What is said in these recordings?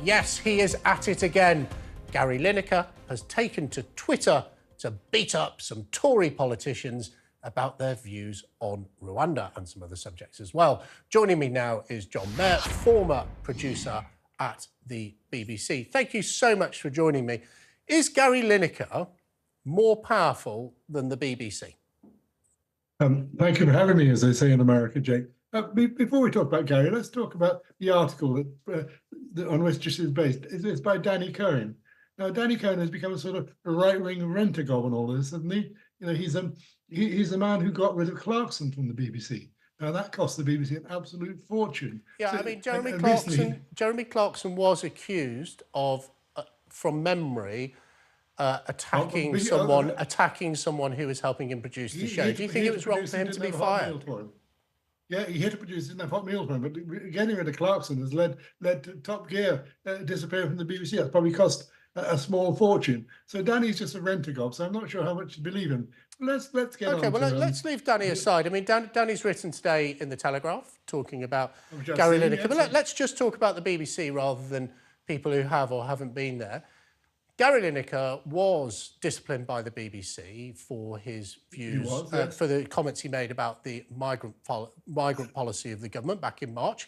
Yes, he is at it again. Gary Lineker has taken to Twitter to beat up some Tory politicians about their views on Rwanda and some other subjects as well. Joining me now is John Mair, former producer at the BBC. Thank you so much for joining me. Is Gary Lineker more powerful than the BBC? Thank you for having me, as they say in America, Jake. Before we talk about Gary, let's talk about the article on which this is based. It's by Danny Corinne. Now, Danny Corinne has become a sort of a right-wing rent-a-gob on all this, hasn't he? You know, he's the man who got rid of Clarkson from the BBC. Now, that cost the BBC an absolute fortune. Yeah, So, I mean, Jeremy Clarkson was accused of, from memory, attacking someone who was helping him produce the show. Do you think it was wrong for him to be fired? Yeah, he had to produce, didn't have hot meals for him, but getting rid of Clarkson has led to Top Gear disappearing from the BBC. That's probably cost a small fortune. So Danny's just a rent-a-gob, so I'm not sure how much to believe him. Let's get on. Okay, well, let's leave Danny aside. I mean, Danny's written today in the Telegraph talking about Gary Lineker, but let's just talk about the BBC rather than people who have or haven't been there. Gary Lineker was disciplined by the BBC for his views, for the comments he made about the migrant policy of the government back in March.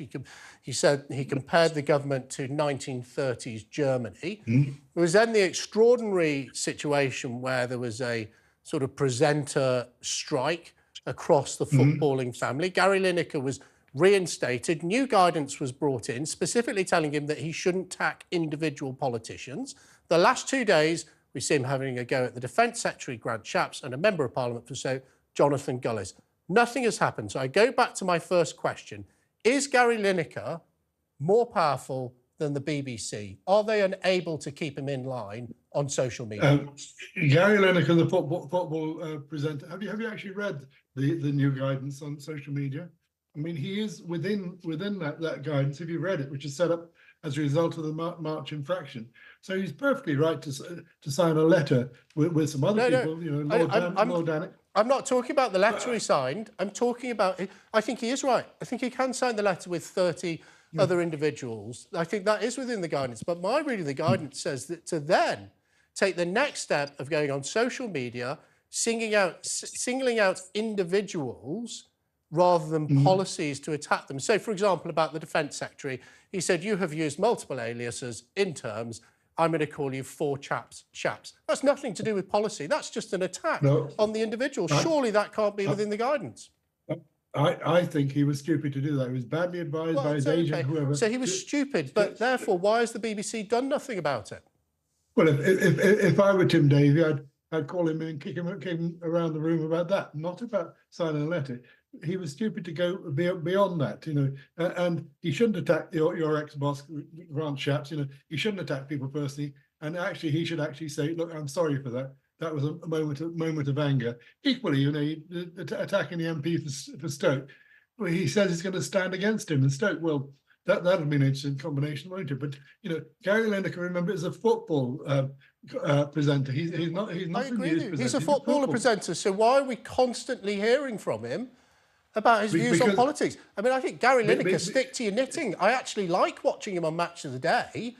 He said he compared the government to 1930s Germany. There was then the extraordinary situation where there was a sort of presenter strike across the footballing family. Gary Lineker was reinstated. New guidance was brought in, specifically telling him that he shouldn't tack individual politicians. The last 2 days, we see him having a go at the Defence Secretary, Grant Shapps, and a Member of Parliament for so, Jonathan Gullis. Nothing has happened. So I go back to my first question. Is Gary Lineker more powerful than the BBC? Are they unable to keep him in line on social media? Gary Lineker, the football presenter, have you actually read the new guidance on social media? I mean, he is within that guidance, if you read it, which is set up as a result of the March infraction. So he's perfectly right to sign a letter with some other people, you know, Lord Danek. I'm not talking about the letter he signed. I'm talking about, I think he is right. I think he can sign the letter with 30 other individuals. I think that is within the guidance. But my reading of the guidance says that to then take the next step of going on social media, singling out individuals rather than policies to attack them. So, for example, about the Defence Secretary, he said, you have used multiple aliases in terms, I'm going to call you four Shapps. That's nothing to do with policy. That's just an attack on the individual. Surely that can't be within the guidance. I think he was stupid to do that. He was badly advised by his agent, whoever. So he was stupid, but therefore, why has the BBC done nothing about it? Well, if I were Tim Davie, I'd call him in and kick him around the room about that, not about signing a letter. He was stupid to go beyond that, you know, and he shouldn't attack your ex-boss, Grant Shapps, you know, he shouldn't attack people personally, and actually he should actually say, look, I'm sorry for that. That was a moment of anger. Equally, you know, attacking the MP for Stoke, well, he says he's going to stand against him in Stoke. Well, that would be an interesting combination, won't it? But, you know, Gary Lineker, remember, is a football presenter. He's not a news presenter. He's a footballer presenter, so why are we constantly hearing from him about his views on politics? I mean, I think Gary Lineker, stick to your knitting. I actually like watching him on Match of the Day.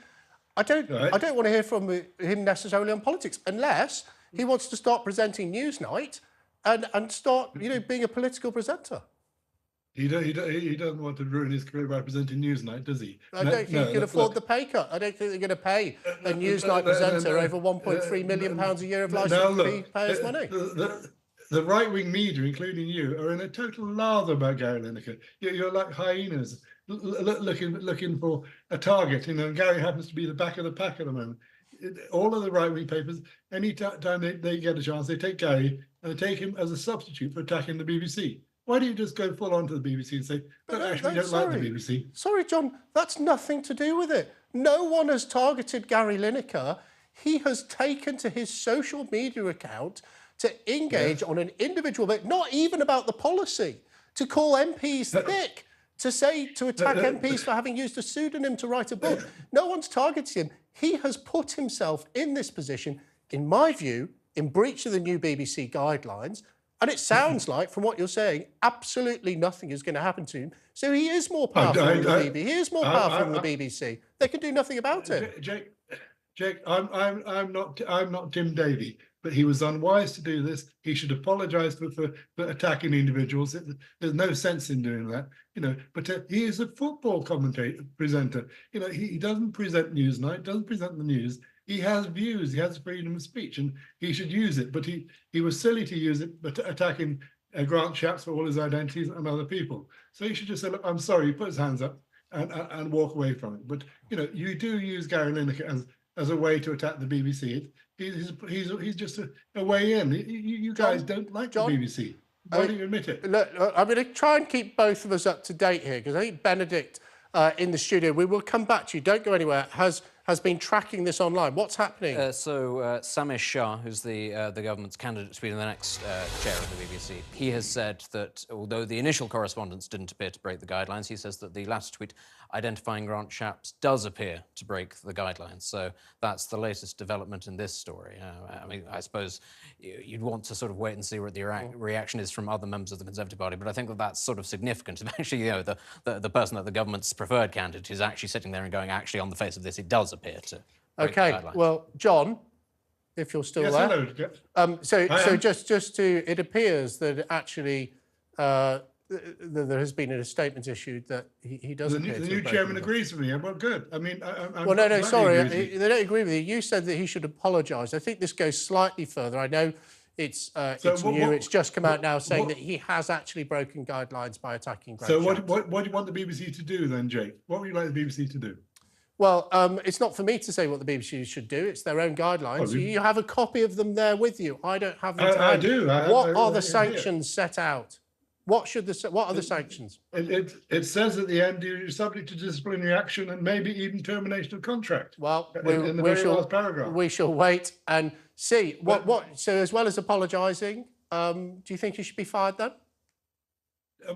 I don't want to hear from him necessarily on politics, unless he wants to start presenting Newsnight and start, you know, being a political presenter. He doesn't want to ruin his career by presenting Newsnight, does he? I don't think he can afford the pay cut. I don't think they're going to pay a Newsnight presenter over £1.3 million a year of licence fee payers' money. The right-wing media, including you, are in a total lather about Gary Lineker. You're like hyenas looking for a target. You know, Gary happens to be the back of the pack at the moment. All of the right-wing papers, any time they get a chance, they take Gary and they take him as a substitute for attacking the BBC. Why don't you just go full on to the BBC and say, actually, we don't like the BBC? Sorry, John, that's nothing to do with it. No one has targeted Gary Lineker. He has taken to his social media account to engage on an individual bit, not even about the policy, to call MPs thick, to attack MPs for having used a pseudonym to write a book. No one's targeted him. He has put himself in this position, in my view, in breach of the new BBC guidelines, And it sounds like, from what you're saying, absolutely nothing is going to happen to him. So he is more powerful than the BBC. He is more powerful than the BBC. They can do nothing about it. Jake, I'm not Tim Davie, but he was unwise to do this. He should apologise for attacking individuals. There's no sense in doing that, But he is a football presenter. He doesn't present Newsnight, doesn't present the news. He has views. He has freedom of speech, and he should use it. But he was silly to use it, but attacking Grant Shapps for all his identities and other people. So he should just say, "Look, I'm sorry." He put his hands up and walk away from it. But you do use Gary Lineker as a way to attack the BBC. He's just a way in. You guys don't like the BBC. Why don't you admit it? Look, I'm going to try and keep both of us up to date here, because I think Benedict in the studio, we will come back to you, don't go anywhere, has been tracking this online. What's happening? Samir Shah, who's the government's candidate to be the next chair of the BBC, he has said that although the initial correspondence didn't appear to break the guidelines, he says that the last tweet identifying Grant Shapps does appear to break the guidelines. So that's the latest development in this story. I mean, I suppose you'd want to sort of wait and see what the reaction is from other members of the Conservative Party, but I think that that's sort of significant. Actually, the person that the government's preferred candidate is actually sitting there and going, actually, on the face of this, it does appear to break the guidelines. Well, John, if you're still there. Hello. So just to, it appears that actually there has been a statement issued that he doesn't. The new chairman agrees with me. Well, good. I mean, well, no, sorry, they don't agree with you. You said that he should apologise. I think this goes slightly further. I know it's new. It's just come out now saying that he has actually broken guidelines by attacking Grant Shapps. So what do you want the BBC to do then, Jake? What would you like the BBC to do? Well, it's not for me to say what the BBC should do. It's their own guidelines. You have a copy of them there with you. I don't have them. I do. What are the sanctions set out? What are the sanctions? It says at the end you're subject to disciplinary action and maybe even termination of contract. Well, in the very last paragraph. We shall wait and see. So as well as apologising, do you think he should be fired then?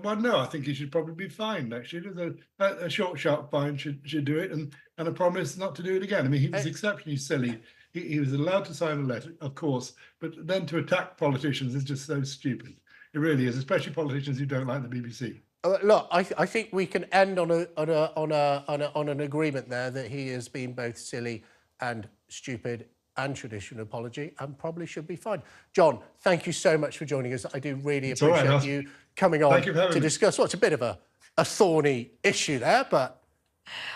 Well, no, I think he should probably be fined. Actually, a short, sharp fine should do it, and a promise not to do it again. I mean, he was exceptionally silly. He was allowed to sign a letter, of course, but then to attack politicians is just so stupid. It really is, especially politicians who don't like the BBC. Look, I think we can end on an agreement there that he has been both silly and stupid and should issue an apology and probably should be fined. John, thank you so much for joining us. I do really appreciate you coming on to discuss what's a bit of a thorny issue there, but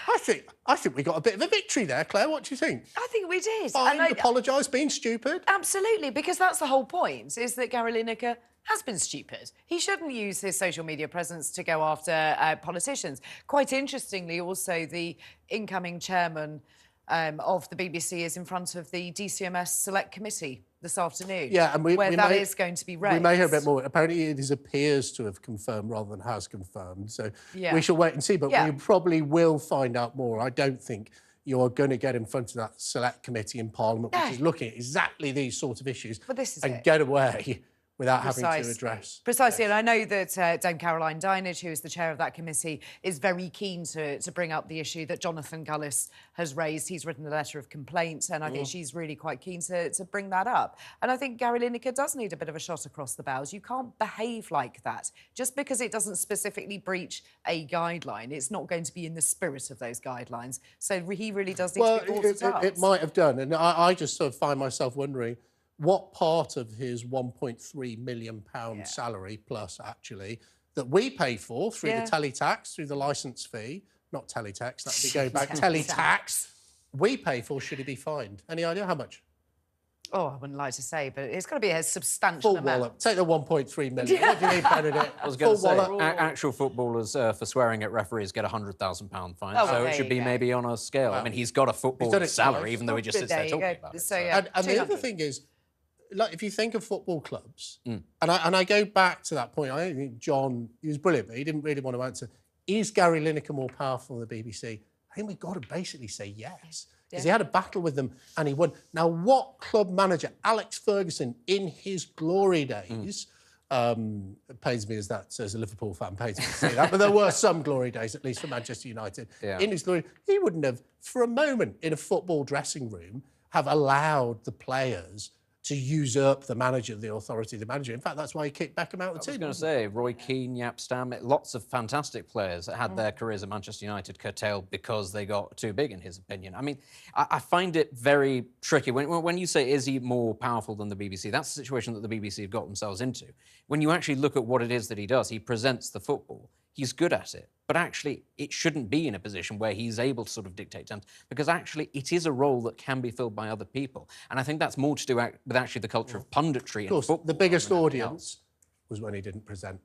I think we got a bit of a victory there, Claire. What do you think? I think we did. Fine, apologise, being stupid. Absolutely, because that's the whole point, is that Gary Lineker has been stupid. He shouldn't use his social media presence to go after politicians. Quite interestingly, also, the incoming chairman of the BBC is in front of the DCMS Select Committee this afternoon. Yeah, and that is going to be raised. We may hear a bit more. Apparently, it appears to have confirmed rather than has confirmed. So we shall wait and see. But we probably will find out more. I don't think you're going to get in front of that Select Committee in Parliament, which is looking at exactly these sort of issues, get away without having to address. Precisely, and I know that Dame Caroline Dinage, who is the chair of that committee, is very keen to bring up the issue that Jonathan Gullis has raised. He's written a letter of complaint, and I think she's really quite keen to bring that up. And I think Gary Lineker does need a bit of a shot across the bows. You can't behave like that. Just because it doesn't specifically breach a guideline, it's not going to be in the spirit of those guidelines. So he really does need to be brought to task. It might have done, and I just sort of find myself wondering, what part of his £1.3 million salary plus, actually, that we pay for through the teletax, through the licence fee, not teletext, that would be going back, teletax, we pay for, should he be fined? Any idea how much? Oh, I wouldn't like to say, but it's got to be a substantial amount. Wallet. Take the 1.3 million. What do you need, Benedict? I was going to say, actual footballers for swearing at referees get a £100,000 fine, so it should be maybe on a scale. I mean, he's got a football salary, even though he just sits there talking about it. So, and the other thing is, like, if you think of football clubs, and I go back to that point, I don't think John, he was brilliant, but he didn't really want to answer. Is Gary Lineker more powerful than the BBC? I think we've got to basically say yes. Because he had a battle with them and he won. Now, what club manager, Alex Ferguson, in his glory days, it pains me as a Liverpool fan, pains me to say that, but there were some glory days, at least for Manchester United. In his glory, he wouldn't have, for a moment, in a football dressing room, have allowed the players to usurp the manager, the authority of the manager. In fact, that's why he kicked Beckham out of the team. I was going to say, Roy Keane, Jaap Stam, lots of fantastic players that had their careers at Manchester United curtailed because they got too big, in his opinion. I mean, I find it very tricky. When you say, is he more powerful than the BBC, that's the situation that the BBC have got themselves into. When you actually look at what it is that he does, he presents the football. He's good at it, but actually it shouldn't be in a position where he's able to sort of dictate terms, because actually it is a role that can be filled by other people. And I think that's more to do with actually the culture of punditry. Of course, in football, the biggest audience was when he didn't present